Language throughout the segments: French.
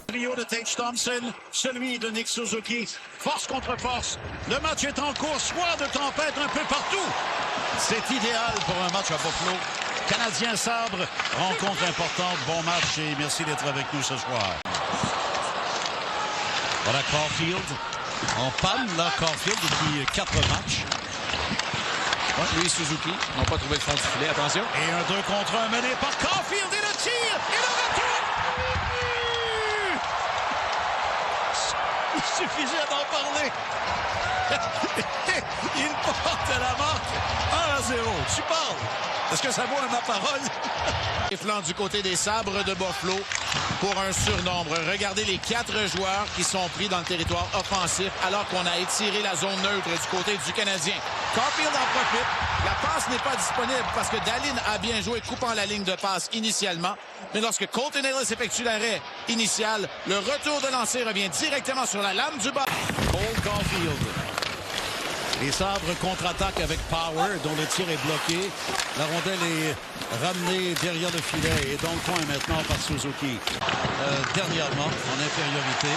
Trio de Tage Thompson, celui de Nick Suzuki, force contre force. Le match est en cours, soit de tempête un peu partout. C'est idéal pour un match à Buffalo. Canadien Sabre, rencontre importante, bon match et merci d'être avec nous ce soir. Voilà Caulfield, en panne là, Caulfield depuis 4 matchs. Ouais, lui et Suzuki n'ont pas trouvé le fond du filet, attention. Et un 2 contre 1 mené par Caulfield et le tir et le retour. Il suffisait d'en parler. Il porte la marque 1-0. Tu parles. Est-ce que ça vaut ma parole? Les flancs du côté des Sabres de Buffalo pour un surnombre. Regardez les 4 joueurs qui sont pris dans le territoire offensif alors qu'on a étiré la zone neutre du côté du Canadien. Caulfield en profite. La passe n'est pas disponible parce que Dahlin a bien joué coupant la ligne de passe initialement. Mais lorsque Colton Ellis effectue l'arrêt initial, le retour de lancer revient directement sur la lame du bas. Cole Caulfield. Les Sabres contre-attaquent avec Power, dont le tir est bloqué. La rondelle est ramenée derrière le filet et dans le coin maintenant par Suzuki. Dernièrement, en infériorité.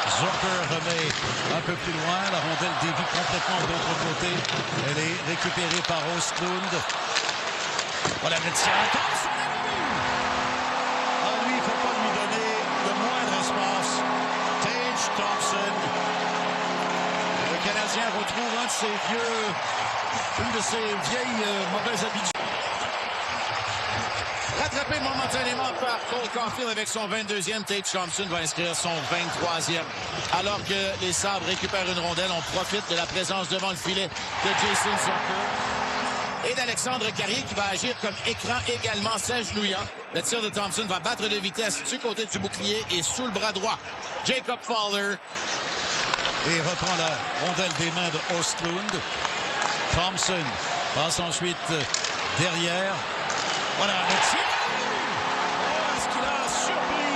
Zucker remet un peu plus loin. La rondelle dévie complètement de l'autre côté. Elle est récupérée par Ostlund. Voilà le tir. Lui, il ne faut pas lui donner le moindre espace. Tage Thompson. Le Canadien retrouve une de ses vieilles mauvaises habitudes. Rattrapé momentanément par Cole Caulfield avec son 22e, Tage Thompson va inscrire son 23e. Alors que les Sabres récupèrent une rondelle, on profite de la présence devant le filet de Jason Zucker et d'Alexandre Carrier qui va agir comme écran également, s'agenouillant. Le tir de Thompson va battre de vitesse du côté du bouclier et sous le bras droit. Jacob Fowler. Et reprend la rondelle des mains de Ostlund. Thompson passe ensuite derrière. Voilà le tir. Est-ce qu'il a surpris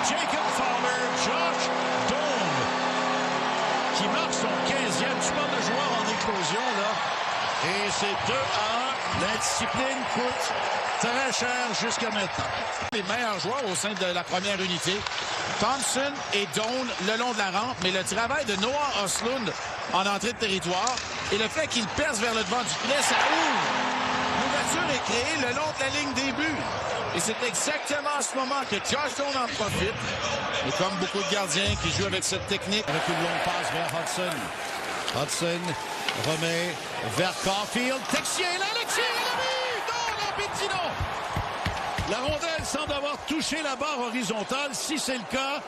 Jacob Fowler, Josh Doan, qui marque son 15e. Tu parles de joueur en éclosion, là. Et c'est 2-1. L'indiscipline coûte très cher jusqu'à maintenant. Les meilleurs joueurs au sein de la première unité. Thompson et Doan le long de la rampe, mais le travail de Noah Ostlund en entrée de territoire et le fait qu'il perce vers le devant du filet, ça ouvre. L'ouverture est créée le long de la ligne des buts. Et c'est exactement à ce moment que Josh Doan en profite. Et comme beaucoup de gardiens qui jouent avec cette technique. Avec une longue passe vers Hudson. Hudson remet vers Caulfield. Texier là, le tir et le but! Non, non, Pétino! La rondelle semble avoir touché la barre horizontale. Si c'est le cas,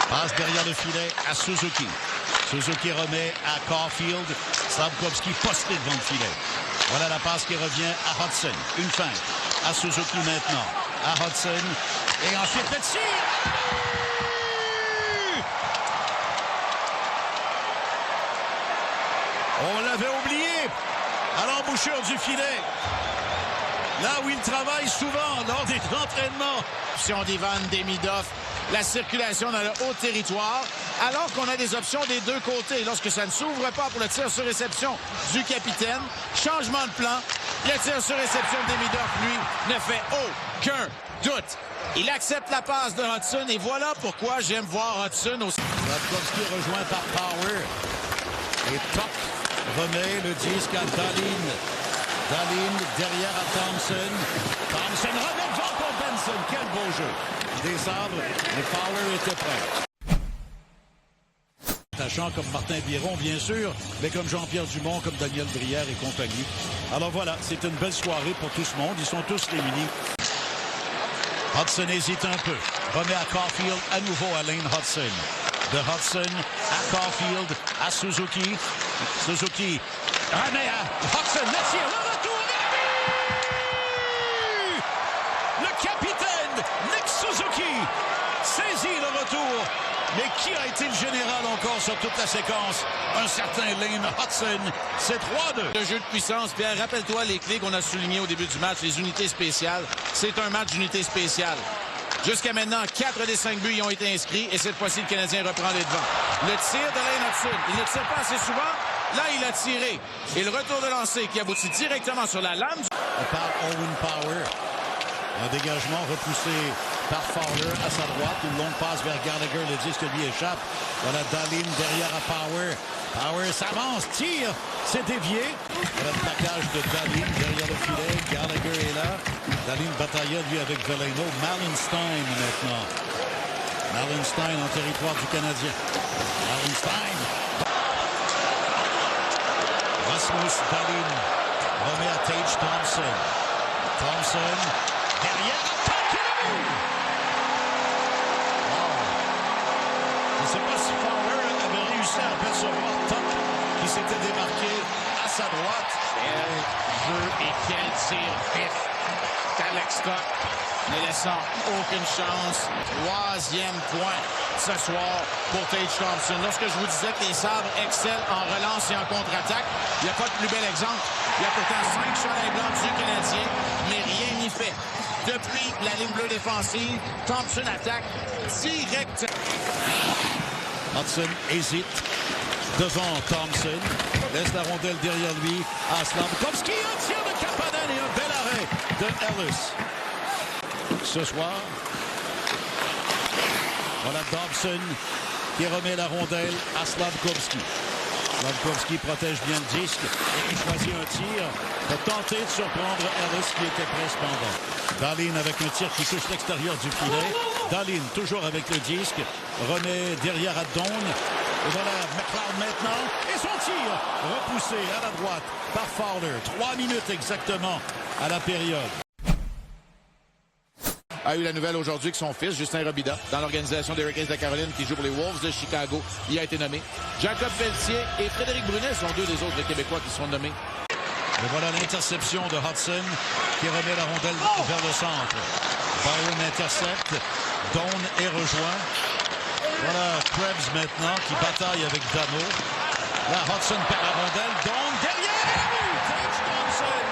passe derrière le filet à Suzuki. Suzuki remet à Caulfield. Slafkovsky posté devant le filet. Voilà la passe qui revient à Hudson. Une feinte à Suzuki maintenant. À Hudson. Et ensuite le tir. On l'avait oublié à l'embouchure du filet. Là où il travaille souvent lors des entraînements. Option d'Ivan Demidov. La circulation dans le haut territoire. Alors qu'on a des options des deux côtés. Lorsque ça ne s'ouvre pas pour le tir sur réception du capitaine. Changement de plan. Le tir sur réception de Demidov, lui, ne fait aucun doute. Il accepte la passe de Hudson. Et voilà pourquoi j'aime voir Hudson aussi. Slafkovsky rejoint par Power. Et Top remet le disque à Dahlin. Dahlin derrière à Thompson. Thompson remet devant pour Benson. Quel beau jeu des Sabres. Et Fowler était prêt. Attachant comme Martin Biron, bien sûr, mais comme Jean-Pierre Dumont, comme Daniel Brière et compagnie. Alors voilà, c'est une belle soirée pour tout ce monde. Ils sont tous réunis. Hudson hésite un peu. Remet à Caulfield, à nouveau à Lane Hudson. De Hudson à Caulfield, à Suzuki. Suzuki remet à Hudson. Le tir, le retour et le capitaine Nick Suzuki saisit le retour. Mais qui a été le général encore sur toute la séquence? Un certain Lane Hudson. C'est 3-2. Le jeu de puissance, Pierre, rappelle-toi les clés qu'on a soulignées au début du match, les unités spéciales. C'est un match d'unités spéciales. Jusqu'à maintenant, 4 des 5 buts y ont été inscrits et cette fois-ci, le Canadien reprend les devants. Le tir de Lane Hudson, il ne tire pas assez souvent. Là, il a tiré. Et le retour de lancer qui aboutit directement sur la lame. Par Owen Power. Un dégagement repoussé par Fowler à sa droite. Une longue passe vers Gallagher. Le disque lui échappe. Voilà Dahlin derrière à Power. Power s'avance, tire. C'est dévié. Voilà le plaquage de Dahlin derrière le filet. Gallagher est là. Dahlin bataillait lui avec Veleno. Malenstein maintenant. Malenstein en territoire du Canadien. Malenstein. Rasmus Dahlin remet à Tage Thompson. Thompson derrière. Je ne sais pas si Fowler avait réussi à apercevoir Top qui s'était démarqué à sa droite. Jeu et quel tir vif d'Alex Top, ne laissant aucune chance. Troisième point ce soir pour Tage Thompson. Lorsque je vous disais que les Sabres excellent en relance et en contre-attaque, il n'y a pas de plus bel exemple. Il y a pourtant 5 chandelles blancs du Canadien, mais rien n'y fait. Depuis la ligne bleue défensive, Thompson attaque direct. Hudson hésite devant Thompson. Laisse la rondelle derrière lui à Slafkovsky. Un tir de Kapanen et un bel arrêt de Ellis. Ce soir, voilà Dobson qui remet la rondelle à Slafkovsky. Slafkovsky protège bien le disque et il choisit un tir pour tenter de surprendre Ellis qui était prêt cependant. Dahlin avec un tir qui touche l'extérieur du filet. Dahlin toujours avec le disque, remet derrière à Doan. Et voilà McLeod maintenant. Et son tir repoussé à la droite par Fowler. 3 minutes exactement à la période. A eu la nouvelle aujourd'hui que son fils, Justin Robida, dans l'organisation des Hurricanes de la Caroline, qui joue pour les Wolves de Chicago, y a été nommé. Jacob Pelletier et Frédéric Brunet sont deux des autres Québécois qui seront nommés. Et voilà l'interception de Hudson qui remet la rondelle vers le centre. Byron intercepte. Doan est rejoint. Voilà Krebs maintenant qui bataille avec Dano. Là, Hudson perd la rondelle. Doan derrière. Tage Thompson.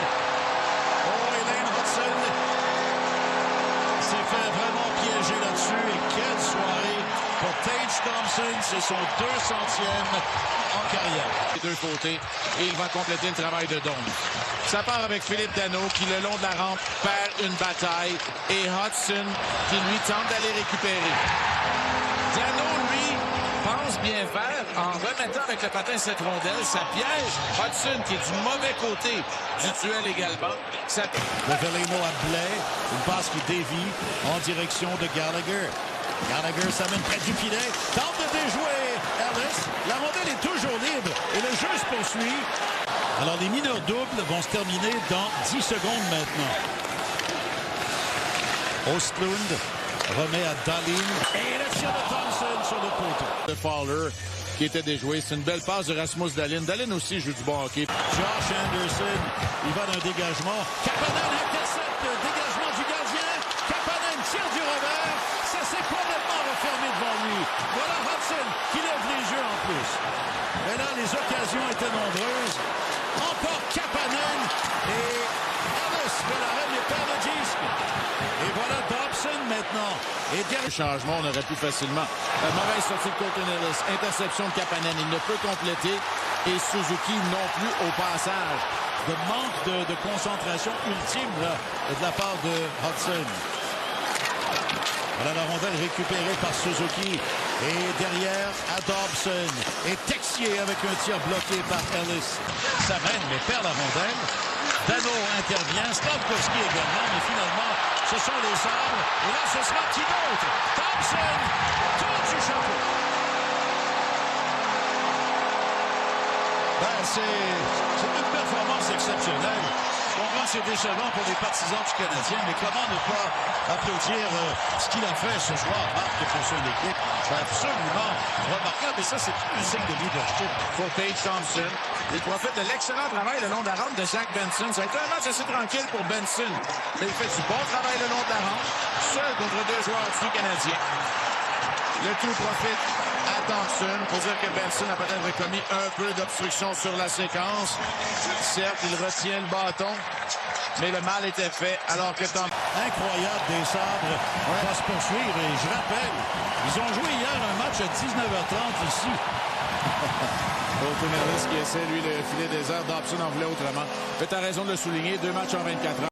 Oh, Elaine Hudson s'est fait vraiment piéger là-dessus. Et quelle soirée pour Tage Thompson. C'est son 200e en carrière. Les deux côtés. Et il va compléter le travail de Doan. Ça part avec Philippe Dano qui, le long de la rampe, perd une bataille. Et Hudson qui, lui, tente d'aller récupérer. Dano, lui, pense bien faire en remettant avec le patin cette rondelle. Ça piège Hudson qui est du mauvais côté du duel également. Le Veleno à Blais. Une passe qui dévie en direction de Gallagher. Gallagher s'amène près du filet. Tente de déjouer Ellis. La rondelle est toujours libre et le jeu se poursuit. Alors les mineurs doubles vont se terminer dans 10 secondes maintenant. Ostlund remet à Dahlin. Et le tir de Thompson sur le poteau. De Fowler qui était déjoué. C'est une belle passe de Rasmus Dahlin. Dahlin aussi joue du bon hockey. Josh Anderson, il va d'un dégagement. Kapanen intercepte le dégagement du gardien. Kapanen tire du revers. Ça s'est complètement refermé devant lui. Voilà Hudson qui lève les yeux en plus. Mais là, les occasions étaient nombreuses. Encore Kapanen et Ellis fait l'arrêt mais perd le disque. Et voilà Dobson maintenant. Et Le changement, on aurait pu facilement. Mauvaise sortie de Colton Ellis. Interception de Kapanen. Il ne peut compléter. Et Suzuki non plus au passage. De manque de concentration ultime là, de la part de Hudson. Voilà la rondelle récupérée par Suzuki. Et derrière, à Dobson. Et Texier avec un tir bloqué par Ellis. Ça mène, mais perd la rondelle. Dano intervient. Slafkovsky également. Mais finalement, ce sont les Sabres. Et là, ce sera qui d'autre? Thompson tourne du chapeau. Ben, c'est une performance exceptionnelle. Je comprends que c'est décevant pour les partisans du Canadien, mais comment ne pas applaudir ce qu'il a fait ce soir, Marc, pour son équipe? C'est absolument remarquable, et ça, c'est un signe de leadership. Pour Tage Thompson, il profite de l'excellent travail le long de la rampe de Zach Benson. Ça a été un match assez tranquille pour Benson, mais il fait du bon travail le long de la rampe, seul contre deux joueurs du Canadien. Le tout profite à Thompson pour dire que Benson a peut-être commis un peu d'obstruction sur la séquence. Certes, il retient le bâton, mais le mal était fait alors que Thompson... Incroyable des Sabres va se poursuivre. Et je rappelle, ils ont joué hier un match à 19h30 ici. Colton Ellis qui essaie, lui, le filet désert. Dobson en voulait autrement. Mais t'as raison de le souligner, 2 matchs en 24 heures.